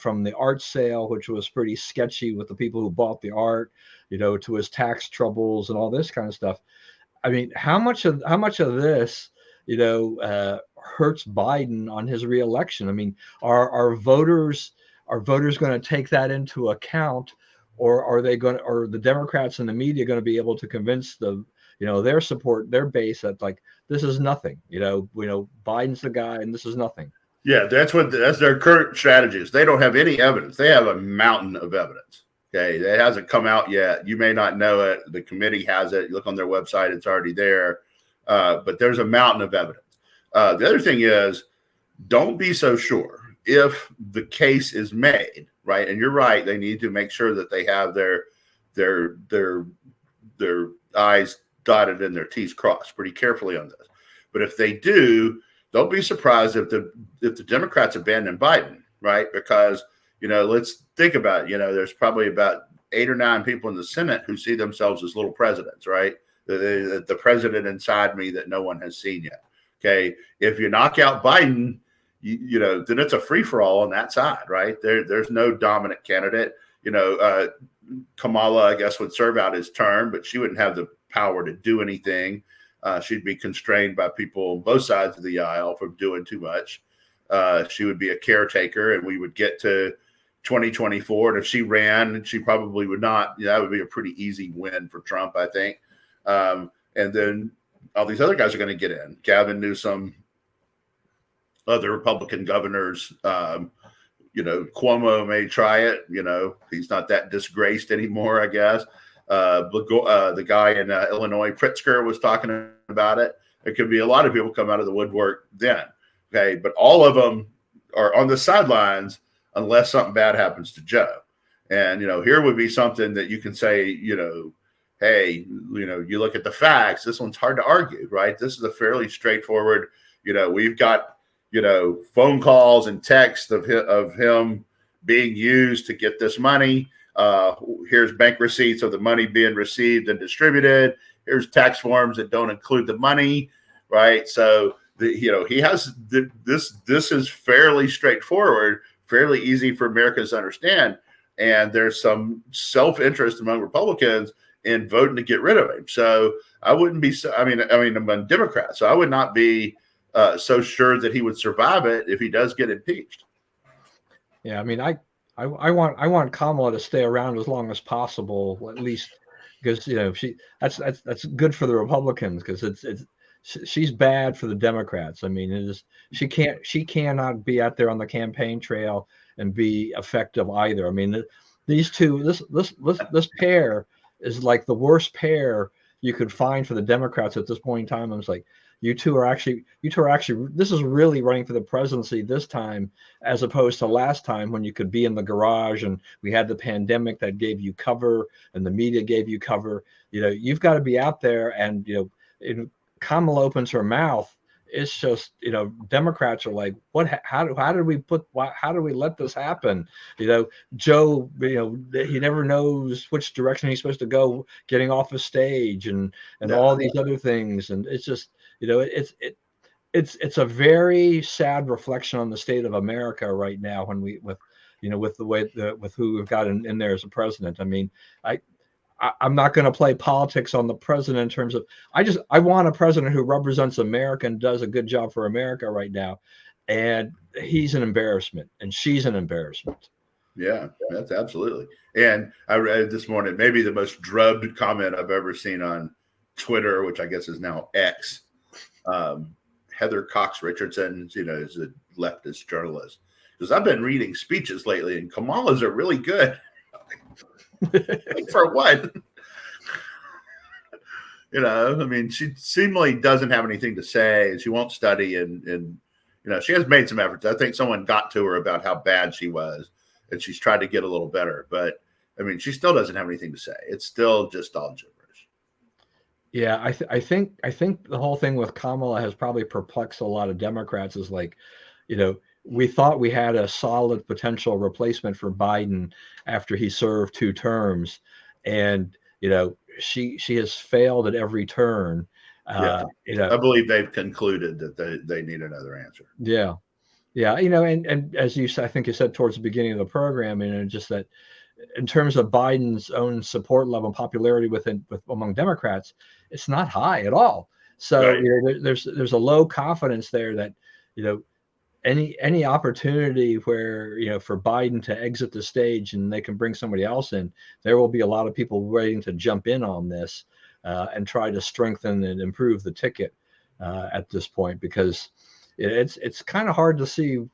from the art sale, which was pretty sketchy with the people who bought the art, to his tax troubles and all this kind of stuff. I mean, how much of this, hurts Biden on his reelection? I mean, are voters going to take that into account, or are the Democrats and the media going to be able to convince their support, their base, that like, this is nothing, Biden's the guy and this is nothing? Yeah, that's their current strategies. They don't have any evidence. They have a mountain of evidence. Okay, it hasn't come out yet. You may not know it. The committee has it. You look on their website; it's already there. But there's a mountain of evidence. The other thing is, don't be so sure if the case is made, right? And you're right; they need to make sure that they have their I's dotted and their T's crossed pretty carefully on this. But if they do, don't be surprised if the Democrats abandon Biden, right? Because let's think about it. There's probably about 8 or 9 people in the Senate who see themselves as little presidents, right? The president inside me that no one has seen yet. Okay, if you knock out Biden, then it's a free for all on that side, right? There's no dominant candidate. Kamala, I guess, would serve out his term, but she wouldn't have the power to do anything. She'd be constrained by people on both sides of the aisle from doing too much. She would be a caretaker, and we would get to 2024. And if she ran, she probably would not. That would be a pretty easy win for Trump, I think. And then all these other guys are going to get in. Gavin Newsom, other Republican governors. Cuomo may try it. He's not that disgraced anymore, I guess. The guy in Illinois, Pritzker, was talking about it. There could be a lot of people come out of the woodwork then. Okay, but all of them are on the sidelines unless something bad happens to Joe. And here would be something that you can say, hey, you look at the facts. This one's hard to argue, right? This is a fairly straightforward. We've got phone calls and texts of him being used to get this money. Here's bank receipts of the money being received and distributed. Here's tax forms that don't include the money, right? So he has this is fairly straightforward, fairly easy for Americans to understand. And there's some self-interest among Republicans in voting to get rid of him. So I wouldn't be. I'm a Democrat, so I would not be so sure that he would survive it if he does get impeached. Yeah, I want Kamala to stay around as long as possible, at least, because that's good for the Republicans, because she's bad for the Democrats. She cannot be out there on the campaign trail and be effective either. These two, this pair is like the worst pair you could find for the Democrats at this point in time. I was like, you two are actually, this is really running for the presidency this time, as opposed to last time when you could be in the garage and we had the pandemic that gave you cover and the media gave you cover. You've got to be out there, and Kamala opens her mouth it's just, Democrats are like, how did we how do we let this happen? Joe, he never knows which direction he's supposed to go getting off a stage and all these other things. And it's just, it's a very sad reflection on the state of America right now when with the way with who we've got in there as a president. I mean, I'm not going to play politics on the president in terms of, I want a president who represents America and does a good job for America right now. And he's an embarrassment and she's an embarrassment. Yeah, that's absolutely. And I read this morning, maybe the most drubbed comment I've ever seen on Twitter, which I guess is now X. Heather Cox Richardson, is a leftist journalist. Because I've been reading speeches lately and Kamala's are really good. For what? I mean, she seemingly doesn't have anything to say. She won't study, and she has made some efforts. I think someone got to her about how bad she was, and she's tried to get a little better. But I mean, she still doesn't have anything to say. It's still just all gibberish. Yeah, I think the whole thing with Kamala has probably perplexed a lot of Democrats. Is like, we thought we had a solid potential replacement for Biden after he served 2 terms, and she has failed at every turn. I believe they've concluded that they need another answer. Yeah, and as I think you said towards the beginning of the program, just that in terms of Biden's own support level and popularity among Democrats, it's not high at all. So right. There's a low confidence there that any opportunity where for Biden to exit the stage and they can bring somebody else in, there will be a lot of people waiting to jump in on this and try to strengthen and improve the ticket at this point, because it's kind of hard to see,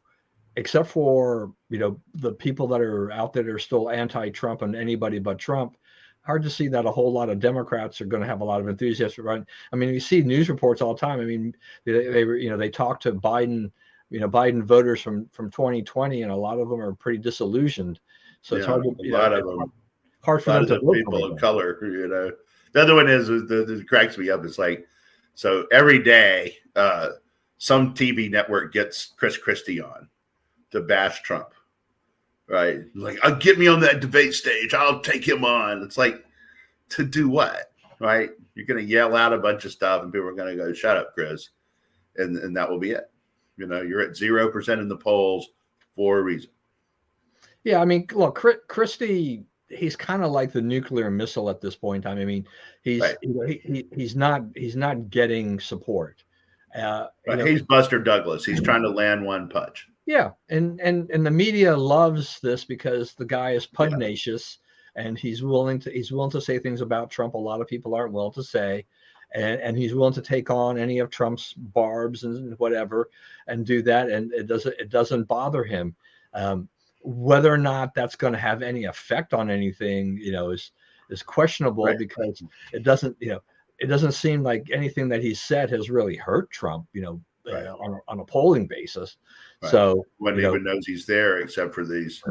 except for the people that are out there that are still anti-Trump and anybody but Trump. Hard to see that a whole lot of Democrats are going to have a lot of enthusiasm. Right? I mean, you see news reports all the time. I mean, they talk to Biden. Biden voters from 2020, and a lot of them are pretty disillusioned. So it's hard to, a lot of them, hard for them to vote people of color. The other one is that cracks me up. It's like, so every day, some TV network gets Chris Christie on to bash Trump, right? Like, I'll get me on that debate stage. I'll take him on. It's like, to do what, right? You're going to yell out a bunch of stuff, and people are going to go, "Shut up, Chris," and that will be it. You're at 0% in the polls for a reason. Yeah, I mean, look, Christie, he's kind of like the nuclear missile at this point in time. I mean, he's right. he's not getting support. He's Buster Douglas. He's trying to land one punch. Yeah, and the media loves this because the guy is pugnacious and he's willing to say things about Trump a lot of people aren't willing to say. And he's willing to take on any of Trump's barbs and whatever and do that. And it doesn't bother him. Whether or not that's going to have any effect on anything, is questionable, right. Because it doesn't seem like anything that he said has really hurt Trump, right. on a polling basis. Right. So one even knows he's there, except for these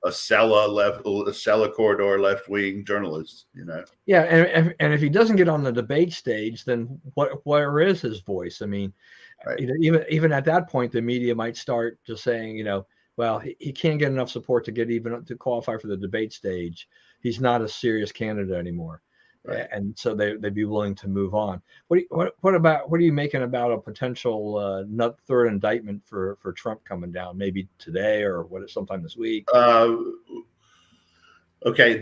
Acela corridor left-wing journalists, Yeah, and if he doesn't get on the debate stage, then where is his voice? I mean, right. Even at that point, the media might start just saying, well, he can't get enough support to get even to qualify for the debate stage. He's not a serious candidate anymore. Right. And so they'd be willing to move on. What are you making about a potential third indictment for Trump coming down, maybe today or sometime this week? Okay,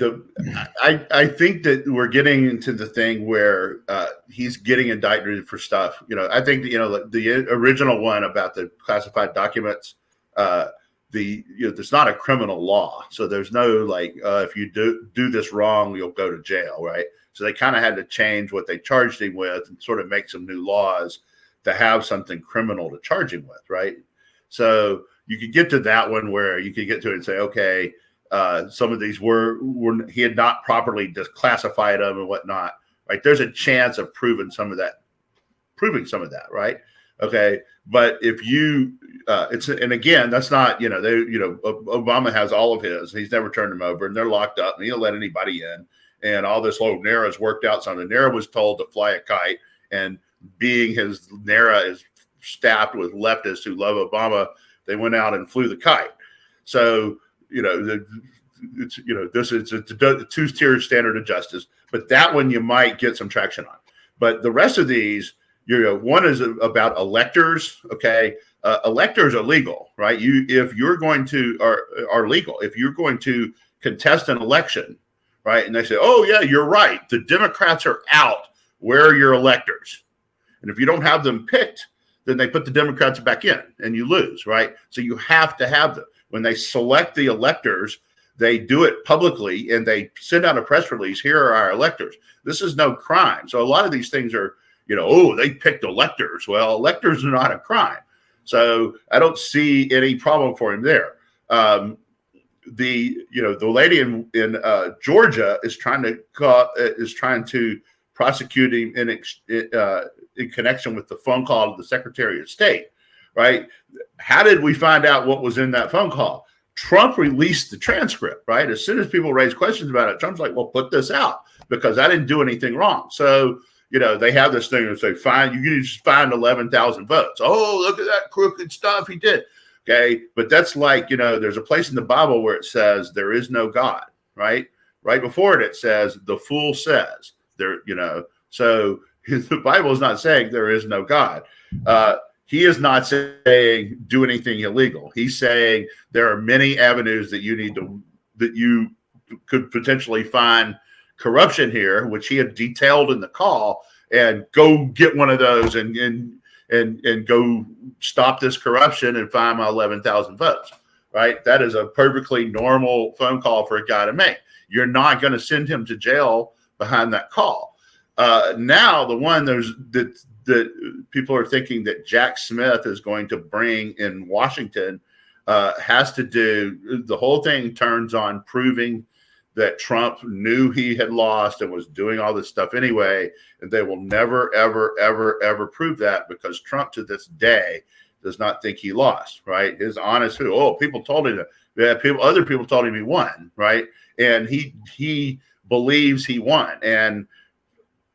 I think that we're getting into the thing where he's getting indicted for stuff. I think that, the original one about the classified documents, there's not a criminal law, so there's no if you do this wrong, you'll go to jail, right? So they kind of had to change what they charged him with and sort of make some new laws to have something criminal to charge him with, right? So you could get to that one where you could get to it and say, okay, some of these were he had not properly classified them and whatnot, right? There's a chance of proving some of that, right? Okay, but if you, and again, that's not, Obama has all of his. He's never turned them over, and they're locked up, and he don't let anybody in. And all this NARA's worked out something. NARA was told to fly a kite, and being his NARA is staffed with leftists who love Obama. They went out and flew the kite. So, it's a two-tier standard of justice, but that one you might get some traction on. But the rest of these, one is about electors. Okay, electors are legal, right? If you're going to are legal. If you're going to contest an election, right, and they say, oh yeah, you're right, the Democrats are out. Where are your electors? And if you don't have them picked, then they put the Democrats back in, and you lose, right? So you have to have them. When they select the electors, they do it publicly and they send out a press release. Here are our electors. This is no crime. So a lot of these things are, they picked electors. Well, electors are not a crime. So I don't see any problem for him there. The lady in Georgia is trying to prosecute him in connection with the phone call to the Secretary of State, right? How did we find out what was in that phone call? Trump released the transcript, right? As soon as people raised questions about it, Trump's like, well, put this out because I didn't do anything wrong. So, they have this thing and say, fine, you just find 11,000 votes. Oh, look at that crooked stuff he did. Okay. But that's like, there's a place in the Bible where it says there is no God, right? Right before it says the fool says there, so the Bible is not saying there is no God. He is not saying do anything illegal. He's saying there are many avenues that you could potentially find corruption here, which he had detailed in the call, and go get one of those and go stop this corruption and find my 11,000 votes, right? That is a perfectly normal phone call for a guy to make. You're not going to send him to jail behind that call. Now the one that people are thinking that Jack Smith is going to bring in Washington has to do, the whole thing turns on proving that Trump knew he had lost and was doing all this stuff anyway. And they will never, ever, ever, ever prove that because Trump to this day does not think he lost, right? His honest, people told him that. Other people told him he won, right? And he believes he won. And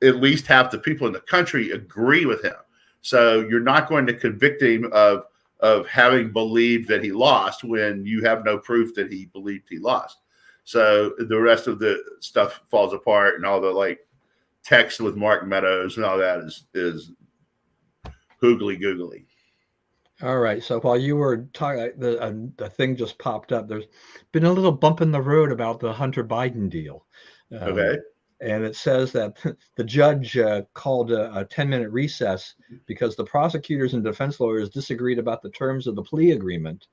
at least half the people in the country agree with him. So you're not going to convict him of having believed that he lost when you have no proof that he believed he lost. So the rest of the stuff falls apart, and all the text with Mark Meadows and all that is hoogly googly. All right. So while you were talking, the thing just popped up. There's been a little bump in the road about the Hunter Biden deal. Okay. And it says that the judge called a 10-minute recess because the prosecutors and defense lawyers disagreed about the terms of the plea agreement,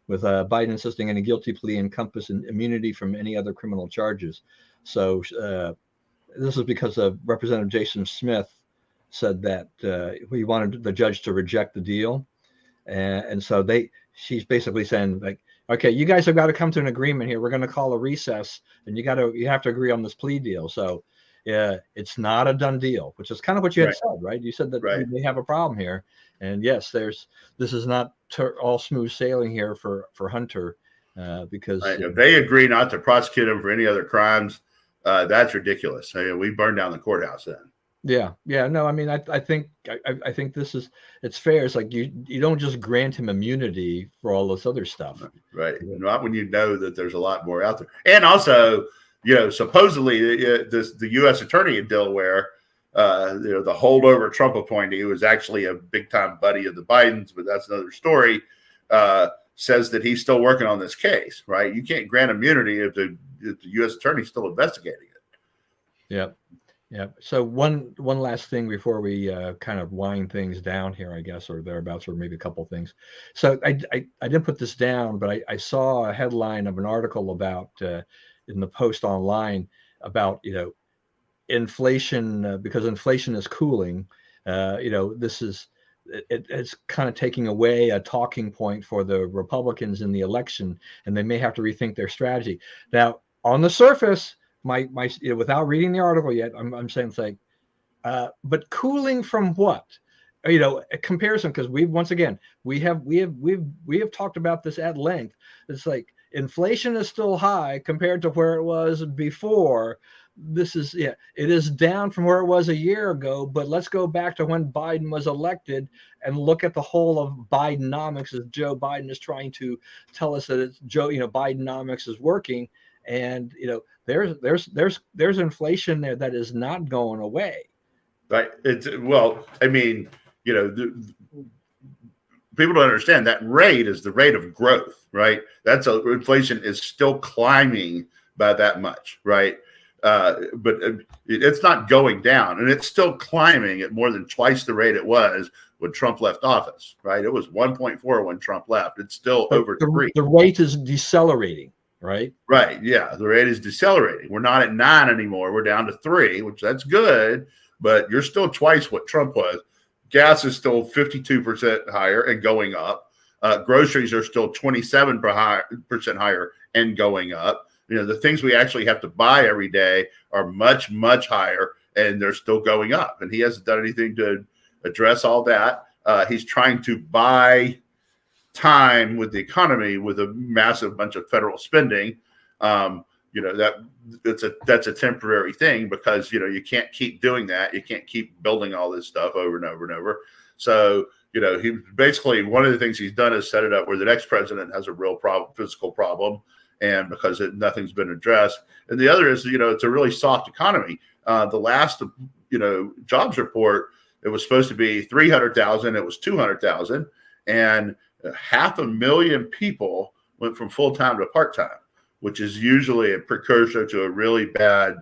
with Biden insisting any guilty plea encompass immunity from any other criminal charges. So this is because Representative Jason Smith said that he wanted the judge to reject the deal. And so she's basically saying, okay, you guys have got to come to an agreement here. We're going to call a recess, and you have to agree on this plea deal. So it's not a done deal, which is kind of what you had said, right? You said that they have a problem here. And yes, this is not all smooth sailing here for Hunter because if they agree not to prosecute him for any other crimes, that's ridiculous. We burned down the courthouse then. Yeah. No, I mean, I think it's fair. It's like you don't just grant him immunity for all this other stuff, right? Not when you know that there's a lot more out there. And also, supposedly the U.S. attorney in Delaware, the holdover Trump appointee, who was actually a big time buddy of the Bidens, but that's another story. Says that he's still working on this case. Right? You can't grant immunity if the U.S. attorney's still investigating it. Yeah. Yeah. So one last thing before we kind of wind things down here, I guess, or thereabouts, or maybe a couple of things. So I didn't put this down, but I saw a headline of an article about in the Post online about inflation because inflation is cooling. It's kind of taking away a talking point for the Republicans in the election, and they may have to rethink their strategy. Now, on the surface, my without reading the article yet, I'm saying it's like, but cooling from what? A comparison, because we have talked about this at length. It's like inflation is still high compared to where it was before, this is, yeah, it is down from where it was a year ago, but let's go back to when Biden was elected and look at the whole of Bidenomics, as Joe Biden is trying to tell us that it's Bidenomics is working. And, there's inflation there that is not going away. Right. I mean, people don't understand that rate is the rate of growth, right? Inflation is still climbing by that much, right? But it's not going down, and it's still climbing at more than twice the rate it was when Trump left office, right? It was 1.4 when Trump left. It's still over 3. The rate is decelerating, right? Right. Yeah. The rate is decelerating. We're not at 9 anymore. We're down to 3, which that's good, but you're still twice what Trump was. Gas is still 52% higher and going up. Groceries are still 27% higher and going up. The things we actually have to buy every day are much, much higher, and they're still going up. And he hasn't done anything to address all that. He's trying to buy time with the economy with a massive bunch of federal spending. That's a temporary thing because you can't keep doing that. You can't keep building all this stuff over and over and over. So he basically, one of the things he's done is set it up where the next president has a real physical problem, and because nothing's been addressed. And the other is it's a really soft economy. The last jobs report, it was supposed to be 300,000. It was 200,000, and 500,000 people went from full time to part time, which is usually a precursor to a really bad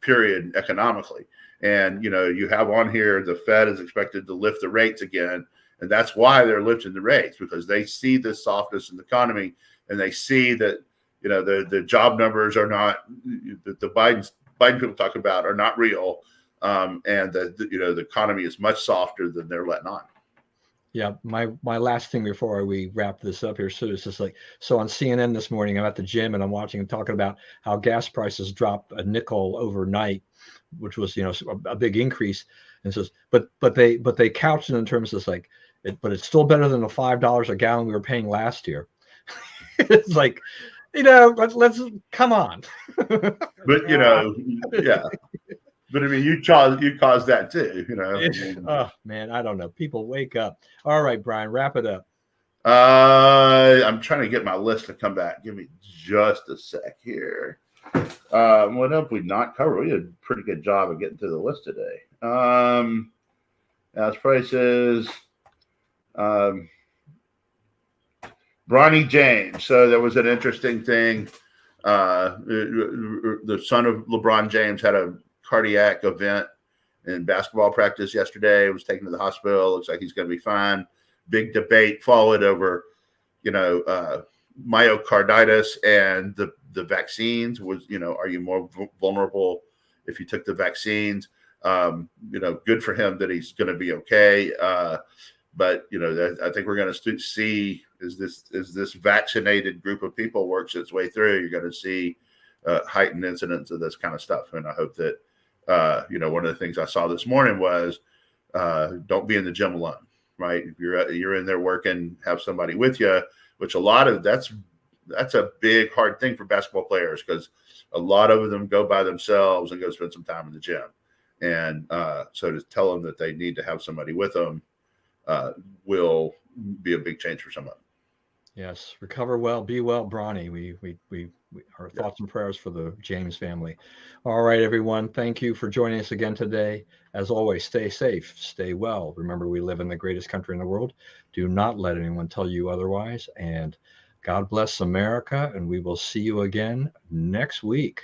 period economically. And, you have on here, the Fed is expected to lift the rates again. And that's why they're lifting the rates, because they see this softness in the economy, and they see that, the job numbers are not, the Biden people talk about are not real. And the economy is much softer than they're letting on. Yeah, my last thing before we wrap this up here, so it's just so on CNN this morning, I'm at the gym and I'm watching and talking about how gas prices dropped a nickel overnight, which was a big increase. And says, but they couched it in terms of but it's still better than the $5 a gallon we were paying last year. It's let's come on. But yeah. But I mean, you caused that too, Oh man, I don't know. People wake up. All right, Brian, wrap it up. I'm trying to get my list to come back. Give me just a sec here. What else we not covered? We did a pretty good job of getting to the list today. As prices, Bronny James. So there was an interesting thing. The son of LeBron James had a cardiac event in basketball practice yesterday. Was taken to the hospital. Looks like he's going to be fine. Big debate followed over, myocarditis and the vaccines. Was are you more vulnerable if you took the vaccines? Good for him that he's going to be okay. But I think we're going to see as this vaccinated group of people works its way through, you're going to see heightened incidents of this kind of stuff. And I hope that one of the things I saw this morning was don't be in the gym alone, right? If you're in there working, have somebody with you, which a lot of that's a big, hard thing for basketball players because a lot of them go by themselves and go spend some time in the gym. And so to tell them that they need to have somebody with them will be a big change for someone. Yes. Recover well, be well, Bronny. We our thoughts and prayers for the James family. All right, everyone. Thank you for joining us again today. As always, stay safe, stay well. Remember, we live in the greatest country in the world. Do not let anyone tell you otherwise. And God bless America. And we will see you again next week.